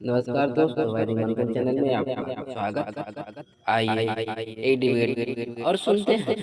नमस्कार दोस्तों, हमारे मनोरंजन चैनल में आपका स्वागत। आइए ये डिबेट और सुनते हैं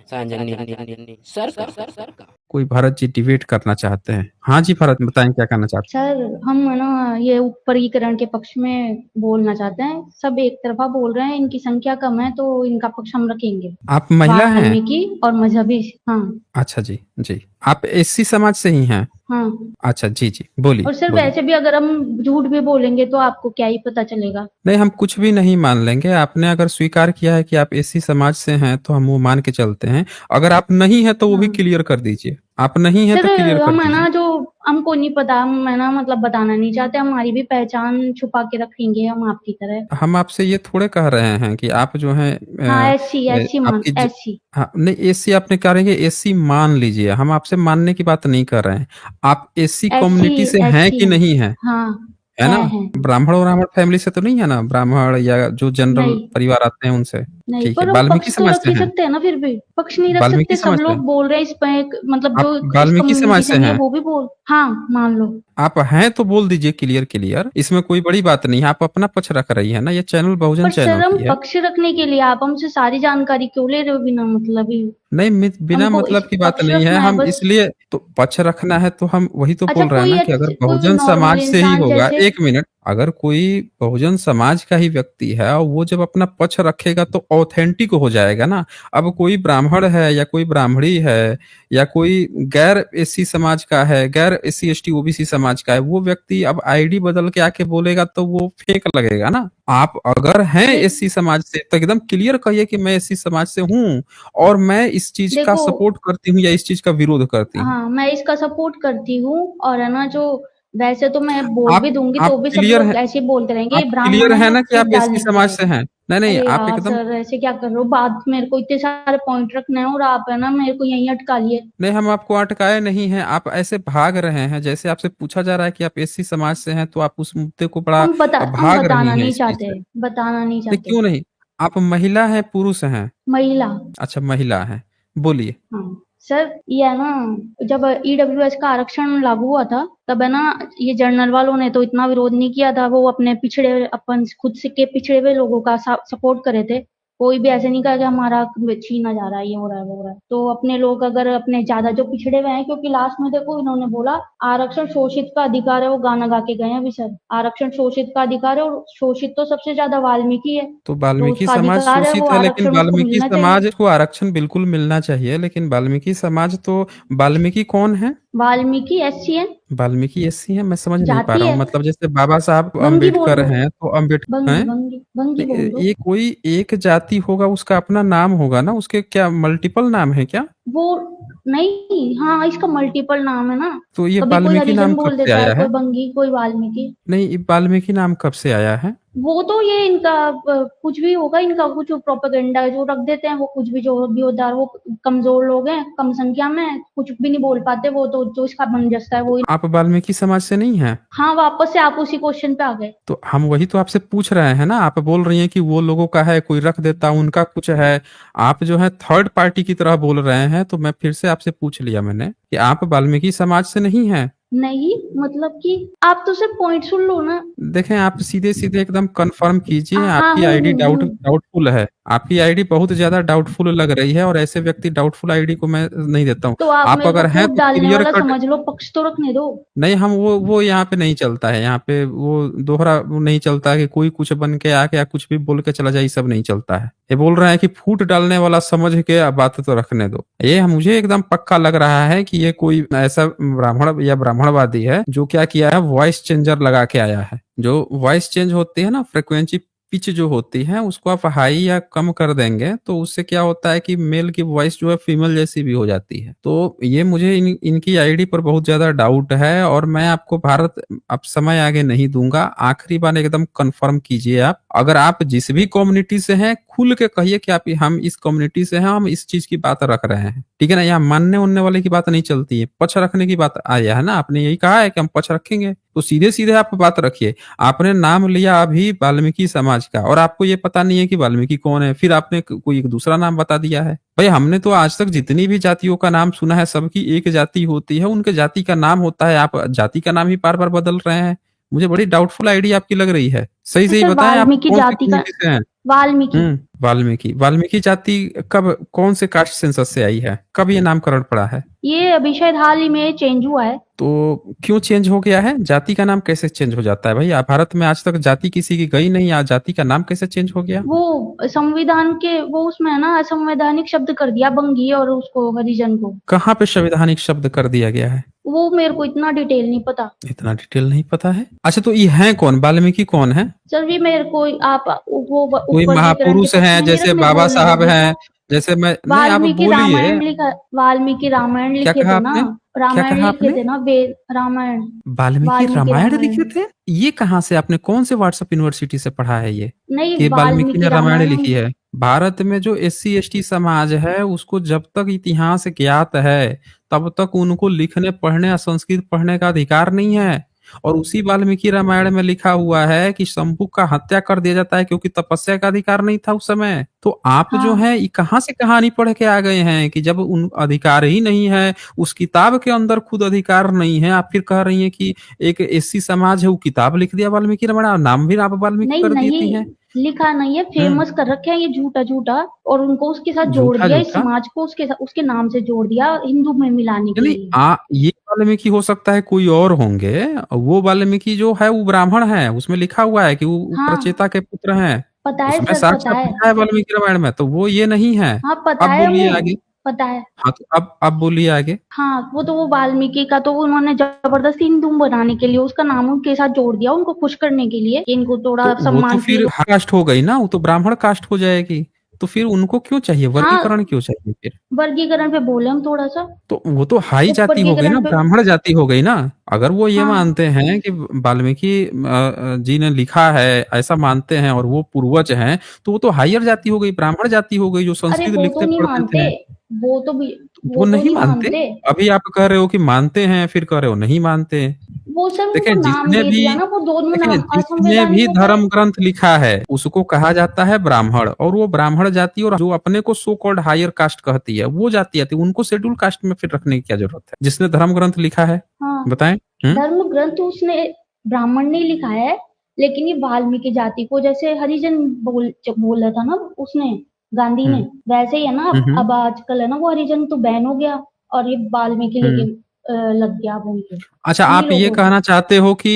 सांजनी सर का। कोई भरत जी डिबेट करना चाहते हैं। हाँ जी भरत, बताएं क्या करना चाहते सर, हम है ना ये ऊपरीकरण के पक्ष में बोलना चाहते हैं। सब एक तरफा बोल रहे हैं, इनकी संख्या कम है तो इनका पक्ष हम रखेंगे। हैं। आप महिला हैं? वाल्मीकि और मजहबी। हाँ अच्छा जी जी, आप एससी समाज से ही हैं? हाँ। अच्छा जी जी, बोलिए और सर बोलिए। वैसे भी अगर हम झूठ भी बोलेंगे तो आपको क्या ही पता चलेगा। नहीं, हम कुछ भी नहीं मान लेंगे। आपने अगर स्वीकार किया है कि आप एससी समाज से हैं तो हम वो मान के चलते हैं। अगर आप नहीं है तो वो भी हाँ क्लियर कर दीजिए। आप नहीं है सर, तो क्लियर कर हम है दीजिए। ना जो हमको नहीं पता, हम है ना मतलब बताना नहीं चाहते। हमारी भी पहचान छुपा के रखेंगे हम आपकी तरह। हम आपसे ये थोड़े कह रहे हैं कि आप जो है हाँ, ऐसी ऐसी मान आपकी ऐसी। हाँ, नहीं, एससी आपने कह रहे हैं कि एससी मान लीजिए। हम आपसे मानने की बात नहीं कर रहे हैं। आप एससी ऐसी कम्युनिटी से हैं ऐसी कि है। नहीं है? हाँ है ना? है। ब्राह्मण और ब्राह्मण फैमिली से तो नहीं है ना? ब्राह्मण या जो जनरल नहीं परिवार आते हैं उनसे? नहीं, ठीक है, पर हम वाल्मीकि पक्ष तो समाज रख से ही हैं? सकते हैं ना। फिर भी पक्ष नहीं रख वाल्मीकि सकते। सब समाज से लोग हैं? बोल रहे हैं इस पे मतलब आप जो इस वाल्मीकि समाज कम्युनिटी से से नहीं है हैं? वो भी बोल। हाँ, मान लो। आप हैं तो बोल दीजिए क्लियर क्लियर, इसमें कोई बड़ी बात नहीं है। आप अपना पक्ष रख रही है ना, ये चैनल बहुजन पर चैनल सर, हम की है। पक्ष रखने के लिए आप हमसे सारी जानकारी क्यों ले रहे हो बिना मतलब ही। नहीं, बिना हमको मतलब इस की बात पक्ष नहीं है। रखना है हम बस। इसलिए तो पक्ष रखना है तो हम वही तो अच्छा, बोल रहे हैं ना कि अगर कोई बहुजन नॉर्मल समाज से ही इंसान होगा, जैसे। एक मिनट, अगर कोई बहुजन समाज का ही व्यक्ति है और वो जब अपना पक्ष रखेगा तो ऑथेंटिक हो जाएगा ना। अब कोई ब्राह्मण है या कोई ब्राह्मणी है या कोई गैर एससी समाज का है, गैर एससी एसटी ओबीसी समाज का है, वो व्यक्ति अब आईडी बदल के आके बोलेगा तो वो फेक लगेगा ना। आप अगर हैं देख एससी समाज से तो एकदम क्लियर कहिए कि मैं एससी समाज से हूँ और मैं इस चीज का देखो। सपोर्ट करती हूँ या इस चीज का विरोध करती हूँ। हाँ, मैं इसका सपोर्ट करती हूँ। और है ना जो वैसे तो मैं बोल आप भी दूंगी आप तो भी सब क्लियर लोग हैं? ऐसे ही बोलते रहेंगे, आप ये क्लियर ब्राह्मण है है, ना कि सिर्फ आप एससी डालने के समाज लिए। से हैं? नहीं नहीं, अरे आप यार एकदम सर, ऐसे क्या कर रहे हो? बाद मेरे को इतने सारे पॉइंट रखने हैं और आप है ना मेरे को यहीं अटका लिए। नहीं, हम आपको अटकाए नहीं हैं। आप ऐसे भाग रहे हैं जैसे आपसे पूछा जा रहा है कि आप एससी समाज से हैं तो आप उस मुद्दे को बड़ा हम भाग रही बताना हैं नहीं इस चीज चाहते। से। बताना नहीं नहीं, चाहते। क्यों नहीं? आप महिला हैं पुरुष हैं? महिला। अच्छा, महिला हैं, बोलिए। हाँ सर, ये है ना जब ईडब्ल्यूएस का आरक्षण लागू हुआ था तब है ना ये जर्नल वालों ने तो इतना विरोध नहीं किया था। वो अपने पिछड़े अपन खुद से के पिछड़े हुए लोगों का सपोर्ट करे थे। कोई भी ऐसे नहीं कहा कि हमारा छीना जा रहा है, ये हो रहा है वो हो रहा है। तो अपने लोग अगर अपने ज्यादा जो पिछड़े हुए हैं, क्योंकि लास्ट में देखो इन्होंने बोला आरक्षण शोषित का अधिकार है। वो गाना गा के गए हैं अभी सर, आरक्षण शोषित का अधिकार है और शोषित तो सबसे ज्यादा वाल्मीकि है। तो तो वाल्मीकि उसका समाज अधिकार है, वो शोषित है, लेकिन आरक्षण उसको वाल्मीकि मिलना चाहिए। समाज को आरक्षण बिल्कुल मिलना चाहिए, लेकिन वाल्मीकि समाज तो वाल्मीकि कौन है? वाल्मीकि एससी है। वाल्मीकि एससी है? मैं समझ नहीं पा जाति रहा हूँ। है। मतलब जैसे बाबा साहब भंगी बोल अम्बेडकर दो। हैं तो अम्बेडकर भंगी हैं। भंगी भंगी नहीं, बोल दो। ये कोई एक जाति होगा, उसका अपना नाम होगा ना। उसके क्या मल्टीपल नाम है क्या? वो नहीं, हाँ इसका मल्टीपल नाम है ना। तो ये कभी कोई वाल्मीकि हरिजन नाम कब बोल से देता है, आया कोई है? भंगी, कोई वाल्मीकि। नहीं, ये वाल्मीकि नाम कब से आया है? वो तो ये इनका कुछ भी होगा, इनका कुछ प्रोपेगेंडा जो रख देते हैं। वो कुछ भी जो भी होता है, वो कमजोर लोग हैं, कम संख्या में कुछ भी नहीं बोल पाते। वो तो जो इसका मन जसता है वो आप वाल्मीकि समाज से नहीं हैं? हाँ, वापस से आप उसी क्वेश्चन पे आ गए। तो हम वही तो आपसे पूछ रहे हैं ना। आप बोल रही हैं कि वो लोगों का है, कोई रख देता, उनका कुछ है। आप जो है थर्ड पार्टी की तरह बोल रहे हैं। तो मैं फिर से आपसे पूछ लिया मैंने कि आप वाल्मीकि समाज से नहीं हैं। नहीं मतलब कि आप तो सिर्फ पॉइंट सुन लो ना। देखें, आप सीधे सीधे एकदम कंफर्म कीजिए। हाँ, आपकी आईडी हूँ। डाउटफुल है। आपकी आईडी बहुत ज्यादा डाउटफुल लग रही है और ऐसे व्यक्ति डाउटफुल आईडी को मैं नहीं देता हूँ। तो आप आप मेरे को अगर हैं फूट तो डालने क्लियर वाला कट। समझ लो, पक्ष तो रखने दो। नहीं, हम वो यहाँ पे नहीं चलता है। यहाँ पे वो दोहरा वो नहीं चलता है कि कोई कुछ बन के आके या कुछ भी बोल के चला जाए, ये सब नहीं चलता है। ये बोल रहे हैं कि फूट डालने वाला समझ के अब बात तो रखने दो। ये मुझे एकदम पक्का लग रहा है कि ये कोई ऐसा ब्राह्मण या ब्राह्मणवादी है जो क्या किया है, वॉइस चेंजर लगा के आया है। जो वॉइस चेंज होती है ना, फ्रिक्वेंसी पिच जो होती है, उसको आप हाई या कम कर देंगे तो उससे क्या होता है कि मेल की वॉइस जो है फीमेल जैसी भी हो जाती है। तो ये मुझे इनकी आईडी पर बहुत ज्यादा डाउट है और मैं आपको भारत अब समय आगे नहीं दूंगा। आखिरी बार एकदम कंफर्म कीजिए। आप अगर आप जिस भी कम्युनिटी से हैं, खुल के कहिए कि आप हम इस कम्युनिटी से हैं, हम इस चीज की बात रख रहे हैं, ठीक है ना। यहाँ मानने उनने वाले की बात नहीं चलती है, पक्ष रखने की बात आया है ना। आपने यही कहा है कि हम पक्ष रखेंगे, तो सीधे सीधे आप बात रखिए। आपने नाम लिया अभी वाल्मीकि समाज का और आपको ये पता नहीं है कि वाल्मीकि कौन है, फिर आपने कोई एक दूसरा नाम बता दिया है। भाई, हमने तो आज तक जितनी भी जातियों का नाम सुना है, सबकी एक जाति होती है, उनके जाति का नाम होता है। आप जाति का नाम ही बार बार बदल रहे हैं। मुझे बड़ी डाउटफुल आईडी आपकी लग रही है। सही तो सही सर बताएं आप वाल्मीकि कौन सी जाति का, कम्युनिटी से हैं? वाल्मीकि। वाल्मीकि। वाल्मीकि जाति कब कौन से कास्ट सेंसस से आई है? कब ये नामकरण पड़ा है? ये अभी शायद हाल ही में चेंज हुआ है। तो क्यों चेंज हो गया है? जाति का नाम कैसे चेंज हो जाता है भाई? भारत में आज तक जाति किसी की गई नहीं, आज जाति का नाम कैसे चेंज हो गया? वो संविधान के वो उसमें है ना, असंवैधानिक शब्द कर दिया बंगी और उसको हरिजन को। कहाँ पे संवैधानिक शब्द कर दिया गया है? वो मेरे को इतना डिटेल नहीं पता। इतना डिटेल नहीं पता है? अच्छा, तो ये है कौन? वाल्मीकि कौन है? सर भी मेरे को आप वो कोई ऊपर महापुरुष हैं जैसे बाबा साहब हैं, जैसे मैं नहीं, आप वाल्मीकि बोलिए। रामायण लिखा, वाल्मीकि रामायण क्या लिखे कहा थे ना, आपने? क्या रामायण कहा लिखे आपने? थे ना, वेद रामायण। वाल्मीकि रामायण रामायण। लिखे थे? ये कहाँ से आपने कौन से व्हाट्सएप यूनिवर्सिटी से पढ़ा है ये नहीं, कि वाल्मीकि ने वाल्मीकि रामायण रामायण। लिखी है? भारत में जो SC ST समाज है उसको जब तक इतिहास ज्ञात है तब तक उनको लिखने पढ़ने या संस्कृत पढ़ने का अधिकार नहीं है। और उसी वाल्मीकि रामायण में लिखा हुआ है कि शंभू का हत्या कर दिया जाता है क्योंकि तपस्या का अधिकार नहीं था उस समय। तो आप जो हाँ। है ये कहाँ से कहानी पढ़ के आ गए हैं कि जब उन अधिकार ही नहीं है, उस किताब के अंदर खुद अधिकार नहीं है, आप फिर कह रही हैं कि एक SC समाज है वो किताब लिख दिया वाल्मीकि रामायण और नाम भी आप वाल्मीकि नहीं कर देती नहीं, हैं। लिखा नहीं है, फेमस कर रखे हैं ये झूठा झूठा, और उनको उसके साथ जोड़ झूठा दिया, इस झूठा समाज को उसके नाम से जोड़ दिया हिंदू में मिलाने के नहीं, लिए। ये वाल्मीकि हो सकता है कोई और होंगे। वो वाल्मीकि जो है वो ब्राह्मण है, उसमें लिखा हुआ है कि वो हाँ, प्रचेता के पुत्र हैं। पता है उसमें सर, साफ पता साफ है। लिखा है वाल्मीकि रामायण में, तो वो ये नहीं है। हाँ पता अब है बोलिए वो, आगे। पता है। हाँ, तो अब बोलिए आगे। हाँ, वो तो वो वाल्मीकि का तो उन्होंने जबरदस्ती हिंदू बनाने के लिए उसका नाम उनके साथ जोड़ दिया, उनको खुश करने के लिए कि इनको थोड़ा तो वो तो सम्मान फिर फील। कास्ट हो गई ना, वो तो ब्राह्मण कास्ट हो जाएगी। तो फिर उनको क्यों चाहिए वर्गीकरण? हाँ, क्यों चाहिए फिर? वर्गीकरण पे बोले हम थोड़ा सा। तो वो तो हाई जाति हो गई ना, वर्गीकरण पे। ब्राह्मण जाति हो गई ना। अगर वो ये हाँ, मानते हैं कि वाल्मीकि जी ने लिखा है, ऐसा मानते हैं और वो पूर्वज हैं, तो वो तो हायर जाति हो गई, ब्राह्मण जाति हो गई जो अरे संस्कृत वो तो लिखते नहीं पढ़ते मानते, थे। वो तो भी, वो वो तो नहीं नहीं मानते? मानते। अभी आप कह रहे हो कि मानते हैं, फिर कह रहे हो नहीं मानते। वो सर उनको देखें नाम जिसने दे भी दिया ना, वो दोनों देखें नाम जिसने भी असंवैधानिक होता है। धर्म ग्रंथ लिखा है उसको कहा जाता है ब्राह्मण, और वो ब्राह्मण जाति और जो अपने को सो कॉल्ड हायर कास्ट कहती है वो जाति आती है, उनको शेड्यूल कास्ट में फिर रखने की क्या जरूरत है जिसने धर्म ग्रंथ लिखा है? हाँ, बताएं। धर्म ग्रंथ उसने ब्राह्मण ने लिखा है, लेकिन ये वाल्मीकि जाति को जैसे हरिजन बोल रहा था ना उसने, गांधी ने, हम्म वैसे ही है ना। हम्म अब आजकल है ना वो हरिजन तो बैन हो गया और ये वाल्मीकि हम्म। लेकिन लग गया अब उनके, अच्छा, उन्हीं आप ये लोगों कहना को। चाहते हो कि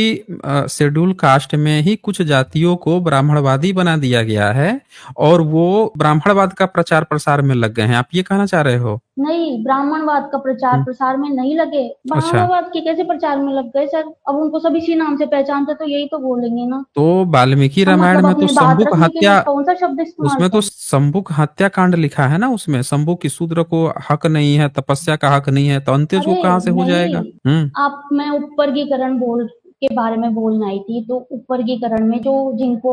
शेड्यूल कास्ट में ही कुछ जातियों को ब्राह्मणवादी बना दिया गया है और वो ब्राह्मणवाद का प्रचार प्रसार में लग गए हैं, आप ये कहना चाह रहे हो? नहीं, ब्राह्मणवाद का प्रचार प्रसार में नहीं लगे, अच्छा, ब्राह्मणवाद के कैसे प्रचार में लग गए सर? अब उनको सब इसी नाम से पहचानते तो यही तो बोलेंगे ना। तो वाल्मीकि हम रामायण मतलब में तो अपनी बात शंभुक रखने के लिए हत्या, कौन सा शब्द इस्तेमाल उसमें तो करें? शंभुक हत्याकांड लिखा है ना, उसमें शंभु की शूद्र को हक नहीं है, तपस्या का हक नहीं है, तो अंत्यज वो अरे कहाँ से हो जाएगा? नहीं, आप, मैं उपवर्गीकरण बोल के बारे में बोलना आई थी, तो उपवर्गीकरण में जो जिनको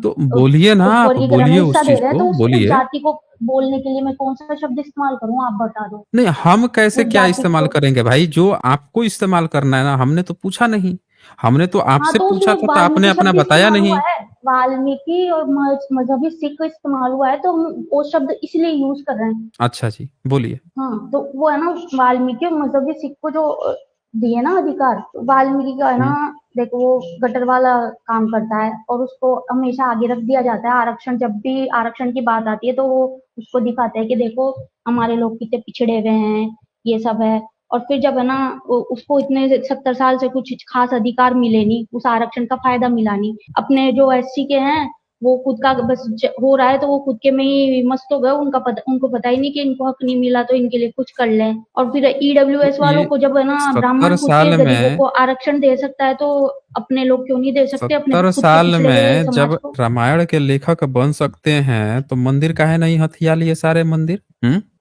तो बोलिए ना, आप उपवर्गीकरण में बोलिए हिस्सा उस दे चीज रहे हैं, को, तो उस बोलिए। जाति को बोलने के लिए मैं कौन सा शब्द इस्तेमाल करूं, आप बता दो। नहीं, हम कैसे उस क्या जाति इस्तेमाल को। करेंगे भाई? जो आपको इस्तेमाल करना है ना, हमने तो पूछा नहीं। हमने तो हाँ, आपसे तो पूछा उसमें था तो आपने वाल्मीकि अपना शब्द बताया इस्तेमाल हुआ नहीं। है, वाल्मीकि और मजहबी सिख इस्तेमाल हुआ है, तो हम वो शब्द इसलिए यूज कर रहे हैं। अच्छा जी, बोलिए। हाँ, तो वो है ना, वाल्मीकि और मजहबी सिख को जो दिए ना अधिकार, तो वाल्मीकि का है ना, हम्म देखो वो गटर वाला काम करता है और उसको हमेशा आगे रख दिया जाता है। आरक्षण, जब भी आरक्षण की बात आती है तो वो उसको दिखाते हैं कि देखो हमारे लोग कितने पिछड़े हुए हैं, ये सब है। और फिर जब है ना उसको इतने 70 साल से कुछ खास अधिकार मिले नहीं, उस आरक्षण का फायदा मिला नहीं, अपने जो SC के हैं वो खुद का बस हो रहा है तो वो खुद के में ही मस्त हो गए, उनको पता ही नहीं कि इनको हक नहीं मिला तो इनके लिए कुछ कर लें। और फिर तो EWS वालों ये को जब है ना 70 ब्राह्मण खुद के साल गरीबों में को आरक्षण दे सकता है, तो अपने लोग क्यों नहीं दे सकते अपने 70 खुद के साल पिछड़े हुए में समाज जब को? रामायण के लेखक बन सकते हैं तो मंदिर काहे नहीं हथिया लिए सारे मंदिर?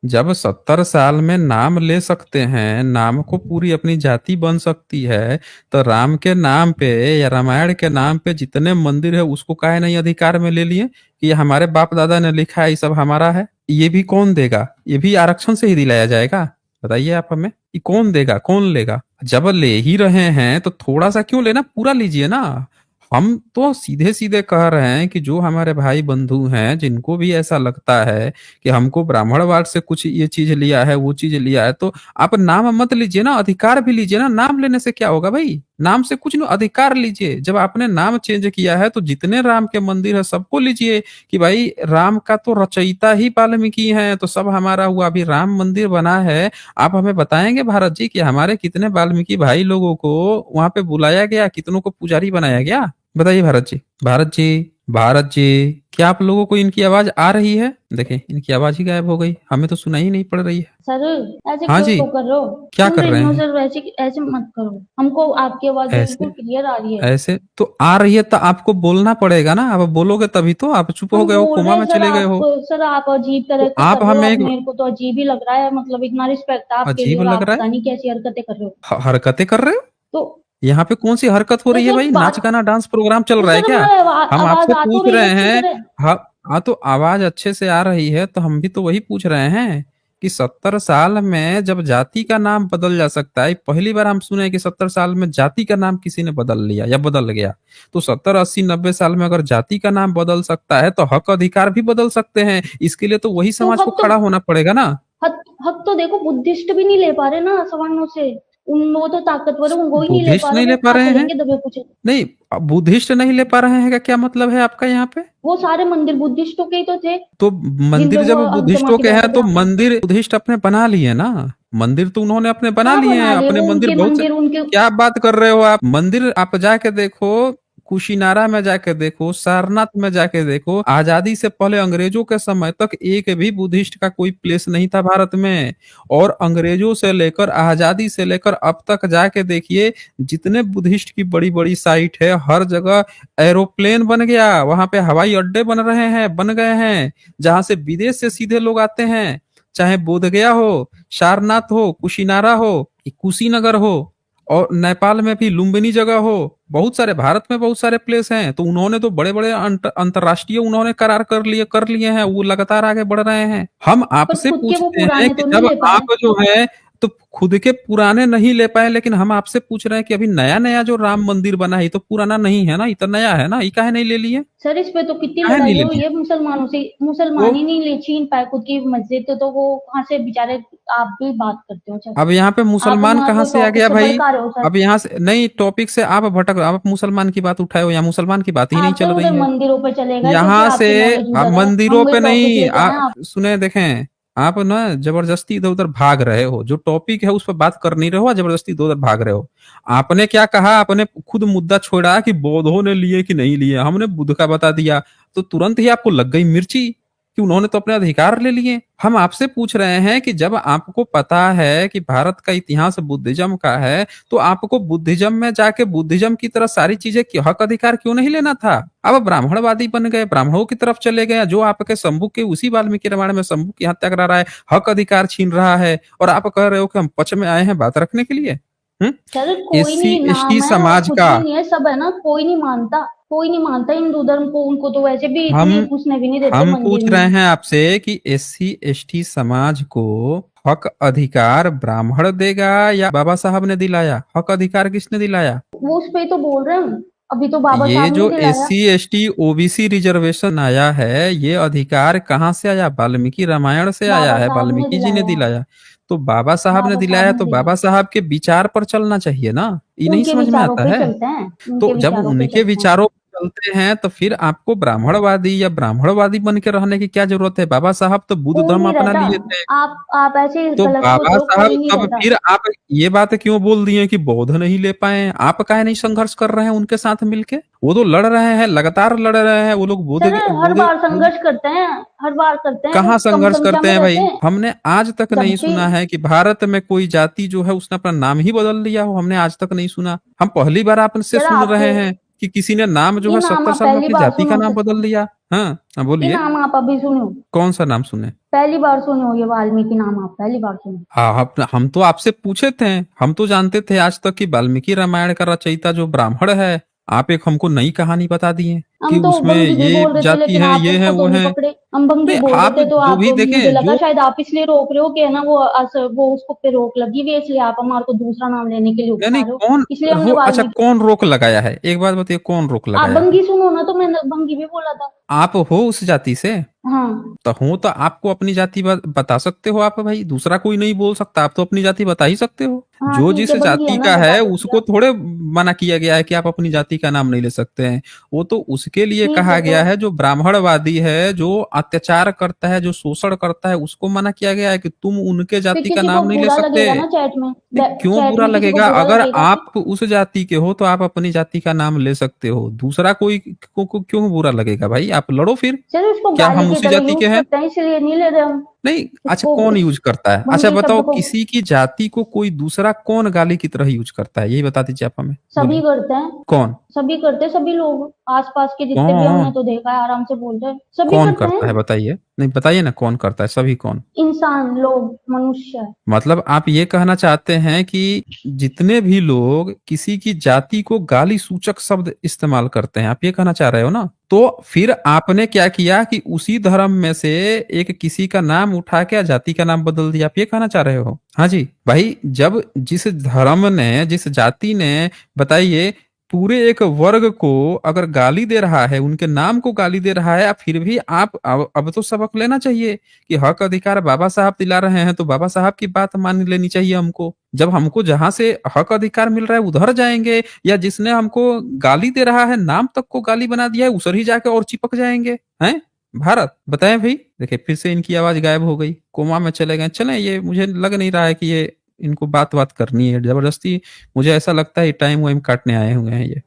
जब 70 साल में नाम ले सकते हैं, नाम को पूरी अपनी जाति बन सकती है, तो राम के नाम पे या रामायण के नाम पे जितने मंदिर है उसको काहे नहीं अधिकार में ले लिए कि ये हमारे बाप दादा ने लिखा है, ये सब हमारा है? ये भी कौन देगा? ये भी आरक्षण से ही दिलाया जाएगा? बताइए आप हमें, ये कौन देगा, कौन लेगा? जब ले ही रहे हैं तो थोड़ा सा क्यों लेना, पूरा लीजिए ना। हम तो सीधे सीधे कह रहे हैं कि जो हमारे भाई बंधु हैं जिनको भी ऐसा लगता है कि हमको ब्राह्मणवाद से कुछ ये चीज लिया है, वो चीज लिया है, तो आप नाम मत लीजिए ना, अधिकार भी लीजिए ना। नाम लेने से क्या होगा भाई? नाम से कुछ नहीं, अधिकार लीजिए। जब आपने नाम चेंज किया है तो जितने राम के मंदिर है सबको लीजिए कि भाई राम का तो रचयिता ही वाल्मीकि हैं, तो सब हमारा हुआ। अभी राम मंदिर बना है, आप हमें बताएंगे भारत जी कि हमारे कितने वाल्मीकि भाई लोगों को वहां पे बुलाया गया, कितनों को पुजारी बनाया गया? बताइए भारत जी। भारत जी, भारत जी, क्या आप लोगों को इनकी आवाज आ रही है? देखें, इनकी आवाज ही गायब हो गई, हमें तो सुनाई नहीं पड़ रही है। सर ऐसे हाँ जी, क्यों कर रहे हो? क्या सुन कर रही रहे हूँ हैं? सर, वैसे ऐसे मत करो, हमको आपकी आवाज ऐसे बिल्कुल क्लियर आ रही है। ऐसे तो आ रही है तो आपको बोलना पड़ेगा ना, आप बोलोगे तभी तो। आप चुप हो हम गए हो, बोल कोमा रहे हैं में सर, चले गए आप हो। सर आप अजीब तरह तो से आप कर रहे हो, हमें आप एक मेरे को तो अजीब ही लग रहा है, मतलब इतना रिस्पेक्ट है आपके लिए अजीब और लग आप रहा पता है? नहीं कैसी हरकतें कर रहे हो। हरकतें कर रहे हो? तो यहाँ पे कौन सी हरकत हो रही है जैसे भाई? नाच बात, गाना डांस प्रोग्राम चल तो रहा है सर क्या? हमारे हम आवाज आपसे आ तो पूछ रही है रहे अच्छी हैं। तरह। हाँ, हाँ, तो आवाज अच्छे से आ रही है तो हम भी तो वही पूछ रहे हैं कि 70 साल में जब जाति का नाम बदल जा सकता है, पहली बार हम सुने कि 70 साल में जाति का नाम किसी ने बदल लिया या बदल गया। तो 70, 80, 90 साल में अगर जाति का नाम बदल सकता है तो हक अधिकार भी बदल सकते हैं। इसके लिए तो वही तो समाज को हक तो खड़ा होना पड़ेगा ना। हक तो देखो बुद्धिस्ट भी नहीं ले पा रहे ना सवर्णों से, उन वो तो ताकतवर है, वो ही नहीं ले बुद्धिस्ट पा रहे, नहीं वो ले पा कहाँ रहे से हैं? लेंगे दबे कुछ। नहीं, बुद्धिस्ट नहीं ले पा रहे हैं का क्या मतलब है आपका यहाँ पे? वो सारे मंदिर बुद्धिस्टों के ही तो थे, तो जिन पे मंदिर वो जब आग जमा बुद्धिस्टों के के हैं बैठे थे तो आके। मंदिर बुद्धिस्ट अपने बना लिए ना। मंदिर तो उन्होंने अपने बना हाँ लिए हैं, बना ले, अपने वो मंदिर उनके बहुत से। मंदिर उनके। क्या बात कर रहे हो आप? मंदिर आप जाके देखो, कुशीनारा में जाके देखो, सारनाथ में जाके देखो, आजादी से पहले अंग्रेजों के समय तक एक भी बुद्धिस्ट का कोई प्लेस नहीं था भारत में। और अंग्रेजों से लेकर आजादी से लेकर अब तक जाके देखिए, जितने बुद्धिस्ट की बड़ी बड़ी साइट है हर जगह एरोप्लेन बन गया, वहां पे हवाई अड्डे बन रहे हैं, बन गए हैं, जहां से विदेश से सीधे लोग आते हैं। चाहे बोधगया हो, सारनाथ हो, कुशीनारा हो, कुशीनगर हो, और नेपाल में भी लुम्बिनी जगह हो, बहुत सारे, भारत में बहुत सारे प्लेस हैं। तो उन्होंने तो बड़े बड़े अंतरराष्ट्रीय उन्होंने करार कर लिए हैं, वो लगातार आगे बढ़ रहे हैं। हम पर आपसे खुद के वो पूछते हैं पुराने कि तो नहीं जब ले पाए। आप जो है तो खुद के पुराने नहीं ले पाए, लेकिन हम आपसे पूछ रहे हैं कि अभी नया नया जो राम मंदिर बना है ये तो पुराना नहीं है ना, ये तो नया है ना, ये काहे नहीं ले लिए? सर इस पे तो कितनी काहे नहीं लड़ाई ले हुई लिए? है मुसलमानों से, तो मुसलमान ही नहीं ले छीन पाए खुद की मस्जिद, तो वो कहाँ से बेचारे। आप भी बात करते हो सर, अब यहाँ पे आप मुसलमान हमारे कहाँ को से आ टॉपिक गया से भाई? भड़का रहे हो सर। अब यहाँ से नहीं, टॉपिक से आप भटक, आप मुसलमान की बात उठाए हो, यहाँ मुसलमान की बात ही नहीं आप तो चल रही उधर है। मंदिरों पर चले गए क्योंकि यहाँ से आपकी नॉलेज आप उधर है, मंदिरों हम भी पे टॉपिक नहीं, लेके आए हैं आप। सुने देखें, आप ना जबरदस्ती इधर उधर भाग रहे हो, जो टॉपिक है उस पर बात कर नहीं रहे हो, जबरदस्ती इधर उधर भाग रहे हो। आपने क्या कहा? आपने खुद मुद्दा छोड़ा कि बौद्धों ने लिए कि नहीं लिए, हमने बुद्ध का बता दिया, तो तुरंत ही आपको लग गई मिर्ची कि उन्होंने तो अपने अधिकार ले लिए। हम आपसे पूछ रहे हैं कि जब आपको पता है कि भारत का इतिहास बुद्धिज्म का है, तो आपको बुद्धिज्म में जाके बुद्धिज्म की तरह सारी चीजें हक अधिकार क्यों नहीं लेना था? अब ब्राह्मणवादी बन गए, ब्राह्मणों की तरफ चले गए, जो आपके शंभू के उसी वाल्मीकि रामायण में शंभू की हत्या करा रहा है, हक अधिकार छीन रहा है, और आप कह रहे हो कि हम पक्ष में आए हैं बात रखने के लिए। सर कोई एससी नहीं, एसटी नाम है समाज कुछ का भी नहीं है, सब है ना, कोई नहीं मानता, कोई नहीं मानता हिंदू धर्म को, उनको तो वैसे भी हम इतने घुसने भी नहीं देते हम मंदिर पूछ में। रहे हैं आपसे कि एससी एसटी समाज को हक अधिकार ब्राह्मण देगा या बाबा साहब ने दिलाया? हक अधिकार किसने दिलाया? वो उस पे ही तो बोल रहे हैं, अभी तो बाबा ये साहब ने जो दिलाया। एससी एसटी ओबीसी रिजर्वेशन आया है, ये अधिकार कहाँ से आया? वाल्मीकि रामायण से आया बाबा है, साहब ने वाल्मीकि जी ने दिलाया, दिलाया। तो बाबा साहब ने बाबा दिलाया, साहब ने तो बाबा दिलाया। साहब के विचार पर चलना चाहिए ना, ये नहीं उनके समझ में विचारों आता पे है? चलते हैं, उनके तो जब विचारों पे उनके चलते हैं। विचारों पे चलते हैं तो फिर आपको ब्राह्मणवादी या ब्राह्मणवादी बन के रहने की क्या जरूरत है? बाबा साहब तो बुद्ध कोई धर्म नहीं अपना रहता, लिए थे। आप ऐसे तो गलत सोच बाबा रहे हो, साहब कोई नहीं तब रहता। फिर आप ये बात क्यों बोल दिए कि बौद्ध नहीं ले पाए? आप काहे नहीं संघर्ष कर रहे हैं उनके साथ मिलके? वो तो लड़ रहे हैं, लगातार लड़ रहे हैं वो लोग। सर हर बुद्ध बार संघर्ष करते हैं, हर बार करते हैं, वो कहाँ कम संघर्ष संख्या करते में हैं रहते भाई? हैं। हमने आज तक जब नहीं भी सुना है कि भारत में कोई जाति जो है उसने अपना नाम ही बदल लिया हो, हमने आज तक नहीं सुना। हम पहली बार आपसे सर सुन आपके रहे हैं कि किसी ने नाम जो ये है नाम 70 आप साल में पहली अपनी बार जाति का सुनो नाम सर, बदल लिया। हाँ, ये बोलिए। नाम आप अभी सुनो, कौन सा नाम सुने? पहली बार सुनो, ये वाल्मीकि नाम आप पहली बार सुनो। हाँ, हम तो आपसे पूछे थे, हम तो जानते थे आज तक कि वाल्मीकि रामायण का रचयिता जो ब्राह्मण है। आप एक हमको नई कहानी बता दिए कि हम तो उसमें भंगी भी ये बोल रहे थे, जाति लेकिन है, आप ये है, उसको वो तो नहीं है। पकड़े। हम भंगी नहीं, बोल रहे आप थे तो जो आप, भी मुझे देखें, लगा जो शायद आप इसलिए रोक रहे हो कि है ना, वो उसको पे रोक लगी हुई है, इसलिए आप हमारे को दूसरा नाम लेने के लिए नहीं उकसा नहीं, रहे हो, कौन इसलिए हमने वो, अच्छा, वाल्मीकि। कौन रोक लगाया है? एक बात बताइए, कौन रोक आप लगाया है? भंगी सुनो ना, तो मैंने भंगी भी बोला था। आप हो उस जाति से? हाँ तो हो तो आपको अपनी जाति बता सकते हो आप भाई, दूसरा कोई नहीं बोल सकता, आप तो अपनी जाति बता ही सकते हो। हाँ जो ठीक जिस है, बन गई है जाति ना, का बता है देती उसको आप। थोड़े मना किया गया है कि आप अपनी जाति का नाम नहीं ले सकते हैं। वो तो उसके लिए ठीक कहा है तो गया है जो ब्राह्मणवादी है, जो अत्याचार करता है, जो शोषण करता है, उसको मना किया गया है कि तुम उनके फिर जाति का किसी को नाम नहीं ले बुरा सकते। लगेगा ना चैट में, नहीं, क्यों चैट बुरा में किसी को लगेगा? बुरा अगर लगेगा फिर। आप उस जाति के हो तो आप अपनी जाति का नाम ले सकते हो, दूसरा कोई को क्यों बुरा लगेगा भाई? आप लड़ो फिर। चलो इसको क्या गाली हम की उसी तरह जाति के यूज हैं? करते हैं, इसलिए नहीं ले रहे हम नहीं, अच्छा इसको, कौन इस यूज करता है? अच्छा भंगी बताओ, शब्द को। किसी की जाति को कोई दूसरा कौन गाली की तरह यूज करता है? यही बता दीजिए आप हमें, सभी बोलिए। करते हैं, कौन? सभी करते हैं, सभी लोग आसपास के जितने भी हमने कौन? तो देखा है, आराम से बोलते हैं, सभी कौन करते करता है हैं। बताइए? नहीं बताइए ना, कौन करता है? सभी कौन? इंसान, लोग, मनुष्य। मतलब आप ये कहना चाहते हैं कि जितने भी लोग किसी की जाति को गाली सूचक शब्द इस्तेमाल करते हैं, आप ये कहना चाह रहे हो ना? तो फिर आपने क्या किया कि उसी धर्म में से एक किसी का नाम उठा के जाति का नाम बदल दिया, आप ये कहना चाह रहे हो? हाँ जी भाई, जब जिस धर्म ने, जिस जाति ने, बताइए, पूरे एक वर्ग को अगर गाली दे रहा है, उनके नाम को गाली दे रहा है, फिर भी आप अब तो सबक लेना चाहिए कि हक अधिकार बाबा साहब दिला रहे हैं तो बाबा साहब की बात मान लेनी चाहिए हमको। जब हमको जहां से हक अधिकार मिल रहा है उधर जाएंगे, या जिसने हमको गाली दे रहा है, नाम तक को गाली बना दिया है, उधर ही जाके और चिपक जाएंगे हैं? भारत, बताएं भाई। देखिए फिर से इनकी आवाज गायब हो गई, कोमा में चले गए। चलें, ये मुझे लग नहीं रहा है कि ये इनको बात बात करनी है जबरदस्ती। मुझे ऐसा लगता है टाइम वाइम काटने आए हुए हैं ये।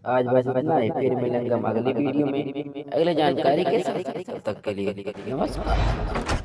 आज बस इतना ही, फिर मिलेंगे हम अगली वीडियो में अगले जानकारी के साथ। तब तक के लिए नमस्कार।